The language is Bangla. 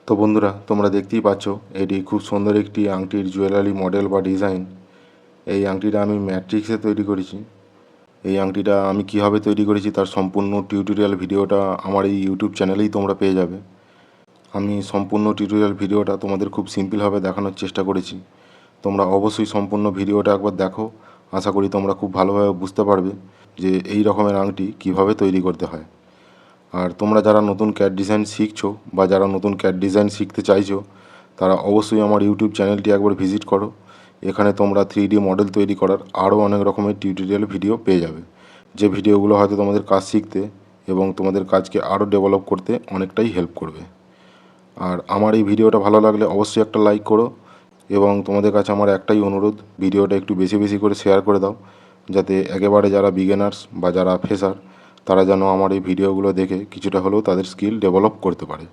তো বন্ধুরা, তোমরা দেখতেই পাচ্ছ এটি খুব সুন্দর একটি আংটির জুয়েলারি মডেল বা ডিজাইন। এই আংটিটা আমি ম্যাট্রিক্সে তৈরি করেছি। এই আংটিটা আমি কিভাবে তৈরি করেছি তার সম্পূর্ণ টিউটোরিয়াল ভিডিওটা আমার এই ইউটিউব চ্যানেলেই তোমরা পেয়ে যাবে। আমি সম্পূর্ণ টিউটোরিয়াল ভিডিওটা তোমাদের খুব সিম্পলভাবে দেখানোর চেষ্টা করেছি। তোমরা অবশ্যই সম্পূর্ণ ভিডিওটা একবার দেখো। আশা করি তোমরা খুব ভালোভাবে বুঝতে পারবে যে এই রকমের আংটি কিভাবে তৈরি করতে হয়। আর তোমরা যারা নতুন ক্যাট ডিজাইন শিখছো বা যারা নতুন ক্যাট ডিজাইন শিখতে চাইছো, তারা অবশ্যই আমার ইউটিউব চ্যানেলটি একবার ভিজিট করো। এখানে তোমরা 3D মডেল তৈরি করার আরও অনেক রকমের টিউটোরিয়াল ভিডিও পেয়ে যাবে, যে ভিডিওগুলো হয়তো তোমাদের কাজ শিখতে এবং তোমাদের কাজকে আরও ডেভেলপ করতে অনেকটাই হেল্প করবে। আর আমার এই ভিডিওটা ভালো লাগলে অবশ্যই একটা লাইক করো, এবং তোমাদের কাছে আমার একটাই অনুরোধ, ভিডিওটা একটু বেশি বেশি করে শেয়ার করে দাও, যাতে একেবারে যারা বিগিনার্স বা যারা ফ্রেশার তারা যেন আমার এই ভিডিওগুলো দেখে কিছুটা হলেও তাদের স্কিল ডেভেলপ করতে পারে।